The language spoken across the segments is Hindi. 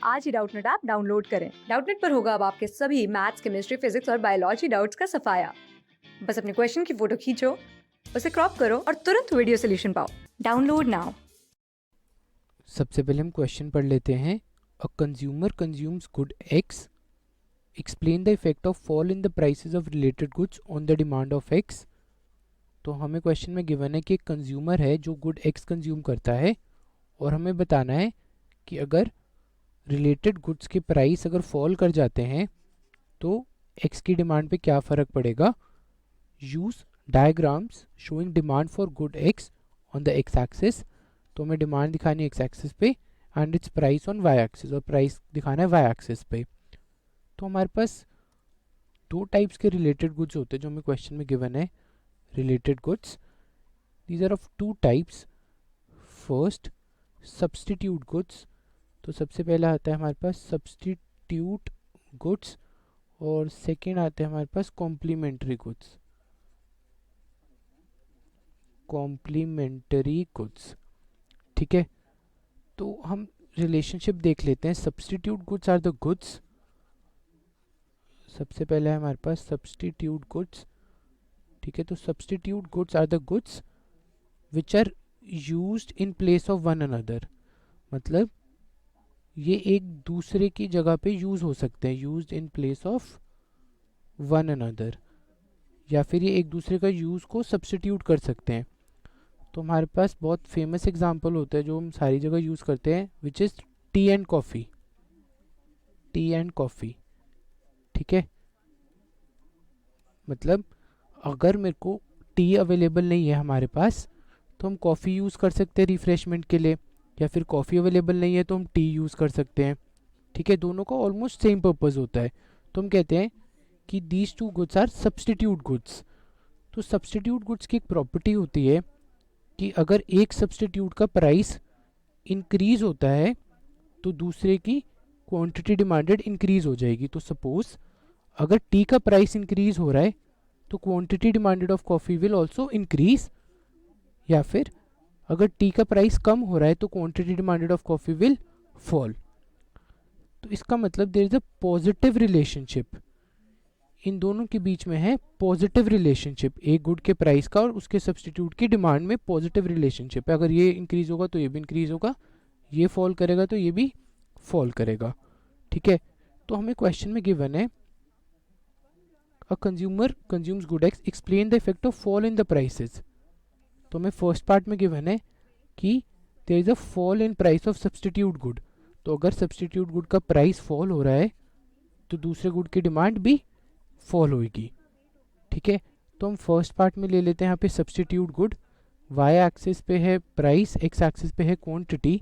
आज ही डाउटनेट ऐप डाउनलोड करें। डाउटनेट पर होगा अब आपके सभी मैथ्स, केमिस्ट्री, फिजिक्स और बायोलॉजी डाउट्स का सफाया। बस अपने क्वेश्चन की फोटो खींचो, उसे क्रॉप करो और तुरंत वीडियो सोल्यूशन पाओ। Download now. सबसे पहले हम क्वेश्चन पढ़ लेते हैं। अ consumer consumes good x, explain the effect of fall in the prices of related goods on the demand of x. तो हमें क्वेश्चन में गिवन है कि एक कंज्यूमर है जो गुड एक्स कंज्यूम करता है और हमें बताना है कि अगर रिलेटेड गुड्स के प्राइस अगर फॉल कर जाते हैं तो एक्स की डिमांड पे क्या फ़र्क पड़ेगा। Use diagrams showing demand for good x on the x axis. तो हमें डिमांड दिखानी है एक्स एक्सिस पे and its price on y axis, और प्राइस दिखाना है वाई एक्सिस पे। तो हमारे पास दो टाइप्स के रिलेटेड गुड्स होते हैं जो हमें क्वेश्चन में गिवन है। Related goods, these are of two types. First, substitute goods. तो सबसे पहला आता है हमारे पास सब्सटीट्यूट गुड्स और सेकेंड आते हैं हमारे पास कॉम्प्लीमेंट्री गुड्स। कॉम्प्लीमेंट्री गुड्स, ठीक है। तो हम रिलेशनशिप देख लेते हैं। Substitute goods are the goods, सबसे पहले है हमारे पास सब्सटीट्यूट गुड्स, ठीक है। तो substitute goods are the goods which are used in place of one another. मतलब ये एक दूसरे की जगह पे यूज हो सकते हैं, used in place of one another, या फिर ये एक दूसरे का यूज को सब्सटीट्यूट कर सकते हैं। तो हमारे पास बहुत फेमस एग्जांपल होता है जो हम सारी जगह यूज करते हैं, which is T and coffee. T and coffee, ठीक है। मतलब अगर मेरे को टी अवेलेबल नहीं है हमारे पास तो हम कॉफ़ी यूज़ कर सकते हैं रिफ्रेशमेंट के लिए, या फिर कॉफ़ी अवेलेबल नहीं है तो हम टी यूज़ कर सकते हैं, ठीक है। दोनों का ऑलमोस्ट सेम पर्पज़ होता है। तो हम कहते हैं कि these two goods are substitute goods. तो सब्सटीट्यूट गुड्स की एक प्रॉपर्टी होती है कि अगर एक सब्सटीट्यूट का प्राइस इंक्रीज होता है तो दूसरे की क्वांटिटी डिमांडेड इंक्रीज हो जाएगी। तो सपोज अगर टी का प्राइस इंक्रीज हो रहा है तो quantity demanded of coffee will also increase, या फिर अगर टी का प्राइस कम हो रहा है तो quantity demanded of coffee will fall. तो इसका मतलब there is a positive relationship, इन दोनों के बीच में है पॉजिटिव रिलेशनशिप। एक गुड के प्राइस का और उसके सब्सटीट्यूट की डिमांड में पॉजिटिव रिलेशनशिप है। अगर ये इंक्रीज होगा तो ये भी इंक्रीज होगा, ये फॉल करेगा तो ये भी फॉल करेगा, ठीक है। तो हमें क्वेश्चन में गिवन है a consumer consumes good x, explain the effect of fall in the prices. तो हमें फर्स्ट पार्ट में गिवन है कि there is a fall in price of substitute good. तो अगर सब्सटीट्यूट गुड का प्राइस फॉल हो रहा है तो दूसरे गुड की डिमांड भी फॉल होगी, ठीक है। तो हम फर्स्ट पार्ट में ले लेते हैं यहाँ पे सब्सटीट्यूट गुड। वाई एक्सिस पे है प्राइस, एक्स एक्सिस पे है क्वांटिटी।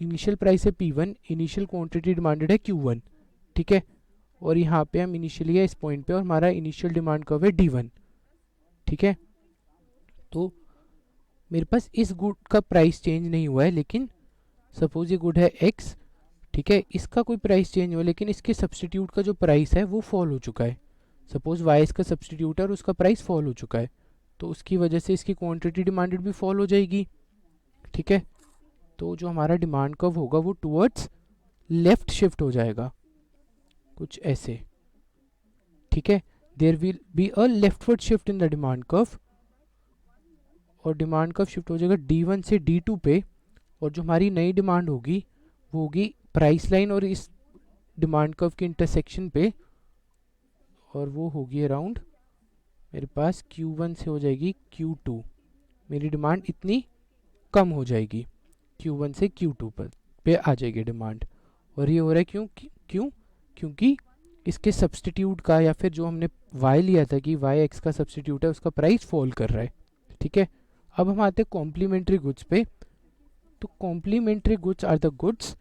इनिशियल प्राइस है P1, इनिशियल क्वांटिटी डिमांडेड है Q1, ठीक है। और यहाँ पे हम इनिशियली है इस पॉइंट पे और हमारा इनिशियल डिमांड कर्व है D1, ठीक है। तो मेरे पास इस गुड का प्राइस चेंज नहीं हुआ है, लेकिन सपोज ये गुड है X, ठीक है। इसका कोई प्राइस चेंज हुआ लेकिन इसके सब्सटीट्यूट का जो प्राइस है वो फॉल हो चुका है। सपोज Y इसका सब्सटीट्यूट है और उसका प्राइस फॉल हो चुका है, तो उसकी वजह से इसकी क्वांटिटी डिमांडेड भी फॉल हो जाएगी, ठीक है। तो जो हमारा डिमांड कर्व होगा वो टुवर्ड्स लेफ्ट शिफ्ट हो जाएगा, कुछ ऐसे, ठीक है। There will be a leftward shift in the demand curve, और डिमांड कर्व शिफ्ट हो जाएगा D1 से D2 पे। और जो हमारी नई डिमांड होगी वो होगी प्राइस लाइन और इस डिमांड कर्व के इंटरसेक्शन पे, और वो होगी अराउंड मेरे पास Q1 से हो जाएगी Q2। मेरी डिमांड इतनी कम हो जाएगी, Q1 से Q2 पर पे आ जाएगी डिमांड। और ये हो रहा है क्यों क्योंकि इसके सब्सटीट्यूट का, या फिर जो हमने y लिया था कि y x का सब्सटीट्यूट है, उसका प्राइस फॉल कर रहा है, ठीक है। अब हम आते हैं कॉम्प्लीमेंट्री गुड्स पे। तो complementary goods are the goods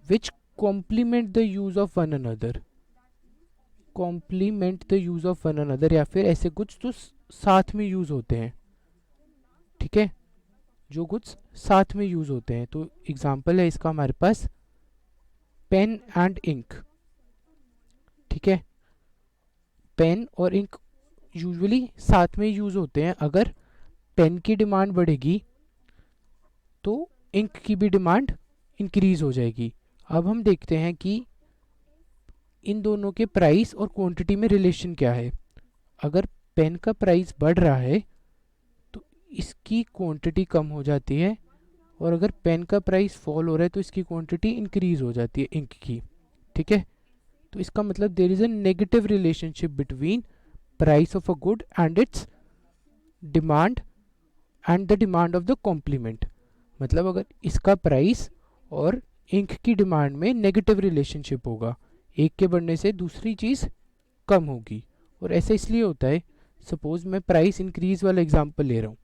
which complement the use of one another. Complement the use of one another, या फिर ऐसे गुड्स जो साथ में यूज होते हैं, ठीक है। जो गुड्स साथ में यूज होते हैं, तो एग्जांपल है इसका हमारे पास पेन एंड इंक, ठीक है। पेन और इंक यूजुअली साथ में यूज होते हैं। अगर पेन की डिमांड बढ़ेगी तो इंक की भी डिमांड इंक्रीज हो जाएगी। अब हम देखते हैं कि इन दोनों के प्राइस और क्वांटिटी में रिलेशन क्या है। अगर पेन का प्राइस बढ़ रहा है तो इसकी क्वांटिटी कम हो जाती है, और अगर पेन का प्राइस फॉल हो रहा है तो इसकी क्वांटिटी इंक्रीज हो जाती है इंक की। ठीक है, तो इसका मतलब there is a negative relationship between price of a good and its demand and the demand of the complement. मतलब अगर इसका प्राइस और इंक की डिमांड में नेगेटिव रिलेशनशिप होगा, एक के बढ़ने से दूसरी चीज़ कम होगी। और ऐसा इसलिए होता है, सपोज मैं प्राइस इंक्रीज वाला एग्जांपल ले रहा हूँ,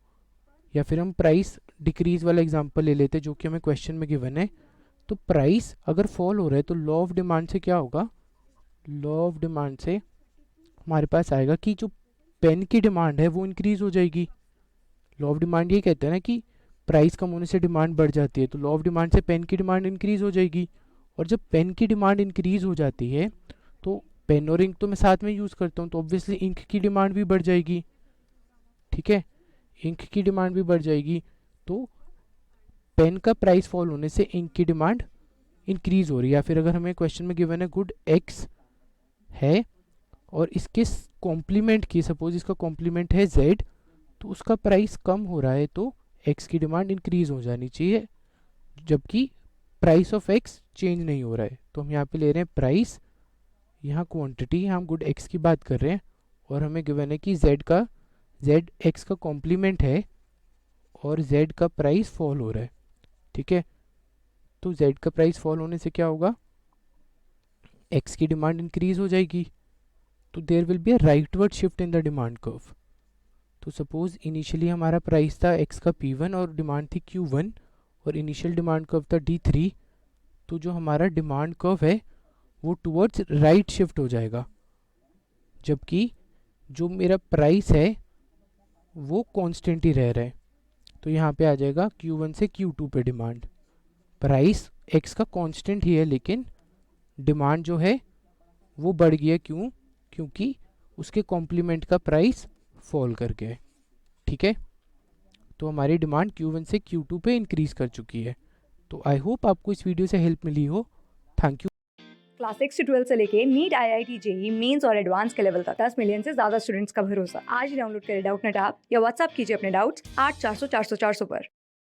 या फिर हम प्राइस डिक्रीज वाला एग्जांपल ले लेते हैं जो कि हमें क्वेश्चन में गिवन है। तो प्राइस अगर फॉल हो रहा है तो लॉ ऑफ डिमांड से क्या होगा, लॉ ऑफ डिमांड से हमारे पास आएगा कि जो पेन की डिमांड है वो इंक्रीज हो जाएगी। लॉ ऑफ डिमांड ये कहता है ना कि प्राइस कम होने से डिमांड बढ़ जाती है, तो लॉ ऑफ डिमांड से पेन की डिमांड इंक्रीज हो जाएगी। और जब पेन की डिमांड इंक्रीज हो जाती है तो पेन और इंक तो मैं साथ में यूज़ करता हूँ, तो ऑब्वियसली इंक की डिमांड भी बढ़ जाएगी। ठीक है, इंक की डिमांड भी बढ़ जाएगी, तो पेन का प्राइस फॉल होने से इंक की डिमांड इंक्रीज हो रही है। या फिर अगर हमें क्वेश्चन में गिवन है गुड एक्स है और इसके कॉम्प्लीमेंट की, सपोज इसका कॉम्प्लीमेंट है जेड, तो उसका प्राइस कम हो रहा है तो एक्स की डिमांड इंक्रीज हो जानी चाहिए, जबकि प्राइस ऑफ एक्स चेंज नहीं हो रहा है। तो हम यहाँ पे ले रहे हैं प्राइस, यहाँ क्वांटिटी, हम गुड एक्स की बात कर रहे हैं, और हमें गिवन है कि जेड एक्स का कॉम्प्लीमेंट है और जेड का प्राइस फॉल हो रहा है। ठीक है, तो जेड का प्राइस फॉल होने से क्या होगा, एक्स की डिमांड इंक्रीज हो जाएगी, तो there will be a rightward shift in the demand curve. तो सपोज इनिशियली हमारा प्राइस था एक्स का P1 और डिमांड थी Q1 और इनिशियल डिमांड कर्व था D3, तो जो हमारा डिमांड कर्व है वो टुवर्ड्स राइट शिफ्ट हो जाएगा, जबकि जो मेरा प्राइस है वो कांस्टेंट ही रह रहा है। तो यहाँ पे आ जाएगा Q1 से Q2 पे डिमांड, प्राइस एक्स का कांस्टेंट ही है लेकिन डिमांड जो है वो बढ़ गई है। क्यों? क्योंकि उसके कॉम्प्लीमेंट का प्राइस फॉल कर गया है। ठीक है, तो हमारी डिमांड Q1 से Q2 पे इंक्रीज कर चुकी है। तो आई होप आपको इस वीडियो से हेल्प मिली हो। Thank you. क्लास 6 से 12 से लेके नीट, IIT, जेई मेंस और एडवांस के लेवल तक 10 मिलियन से ज्यादा स्टूडेंट्स का भरोसा। आज ही डाउनलोड करें डाउटनेट ऐप या व्हाट्सएप कीजिए अपने डाउट्स 8400 400 400 पर।